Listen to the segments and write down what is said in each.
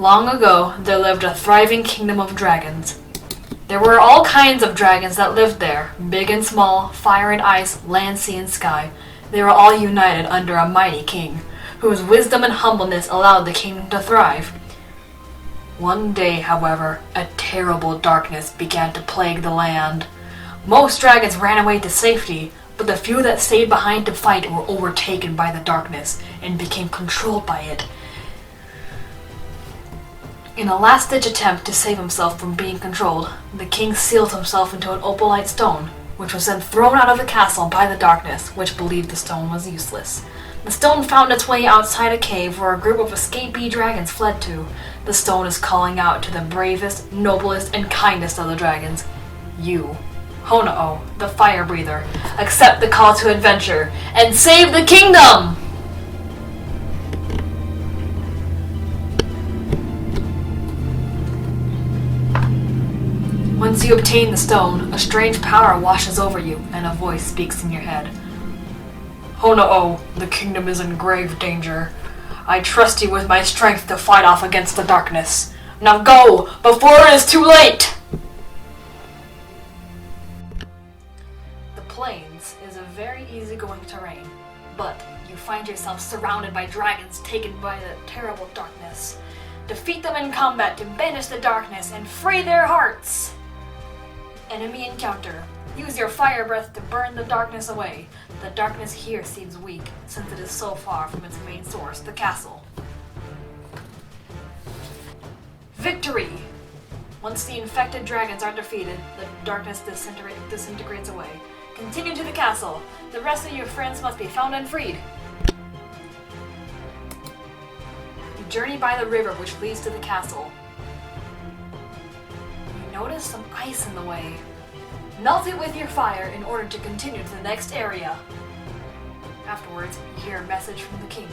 Long ago, there lived a thriving kingdom of dragons. There were all kinds of dragons that lived there, big and small, fire and ice, land, sea, and sky. They were all united under a mighty king, whose wisdom and humbleness allowed the kingdom to thrive. One day, however, a terrible darkness began to plague the land. Most dragons ran away to safety, but the few that stayed behind to fight were overtaken by the darkness and became controlled by it. In a last-ditch attempt to save himself from being controlled, the king sealed himself into an opalite stone, which was then thrown out of the castle by the darkness, which believed the stone was useless. The stone found its way outside a cave where a group of escapee dragons fled to. The stone is calling out to the bravest, noblest, and kindest of the dragons. You, Honoo, the fire breather, accept the call to adventure and save the kingdom! Once you obtain the stone, a strange power washes over you, and a voice speaks in your head. Honoo, the kingdom is in grave danger. I trust you with my strength to fight off against the darkness. Now go, before it is too late! The plains is a very easygoing terrain, but you find yourself surrounded by dragons taken by the terrible darkness. Defeat them in combat to banish the darkness and free their hearts! Enemy encounter. Use your fire breath to burn the darkness away. The darkness here seems weak, since it is so far from its main source, the castle. Victory! Once the infected dragons are defeated, the darkness disintegrates away. Continue to the castle. The rest of your friends must be found and freed. You journey by the river which leads to the castle. Notice some ice in the way. Melt it with your fire in order to continue to the next area. Afterwards, you hear a message from the king.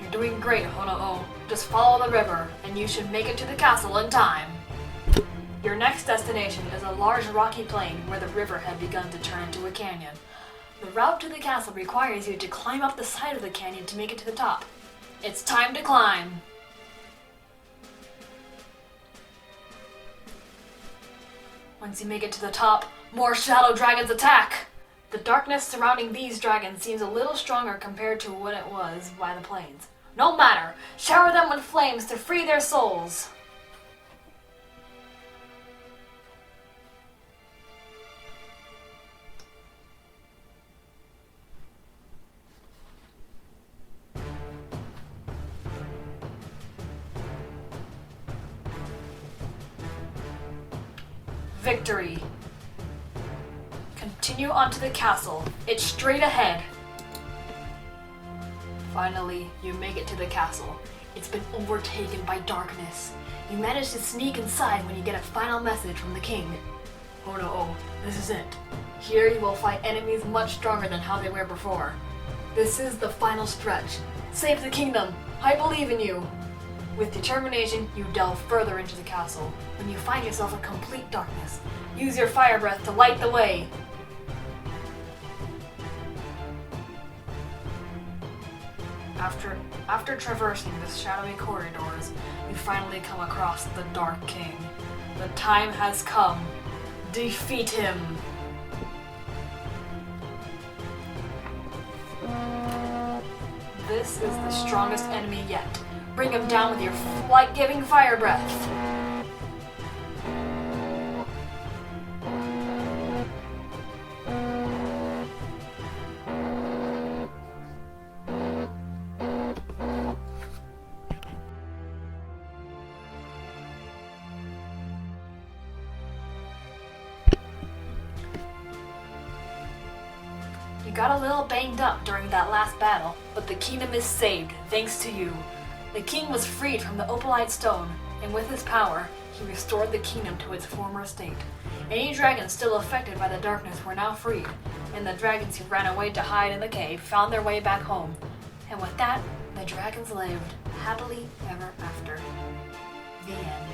You're doing great, Honoo. Just follow the river, and you should make it to the castle in time. Your next destination is a large rocky plain where the river had begun to turn into a canyon. The route to the castle requires you to climb up the side of the canyon to make it to the top. It's time to climb! Once you make it to the top, more shadow dragons attack! The darkness surrounding these dragons seems a little stronger compared to what it was by the plains. No matter! Shower them with flames to free their souls! Victory. Continue on to the castle. It's straight ahead. Finally, you make it to the castle. It's been overtaken by darkness. You manage to sneak inside when you get a final message from the king. Honoo, this is it. Here you will fight enemies much stronger than how they were before. This is the final stretch. Save the kingdom. I believe in you. With determination, you delve further into the castle. When you find yourself in complete darkness, use your fire breath to light the way. After traversing the shadowy corridors, you finally come across the Dark King. The time has come. Defeat him! This is the strongest enemy yet. Bring him down with your light-giving fire breath. You got a little banged up during that last battle, but the kingdom is saved thanks to you. The king was freed from the opalite stone, and with his power, he restored the kingdom to its former state. Any dragons still affected by the darkness were now freed, and the dragons who ran away to hide in the cave found their way back home. And with that, the dragons lived happily ever after. The end.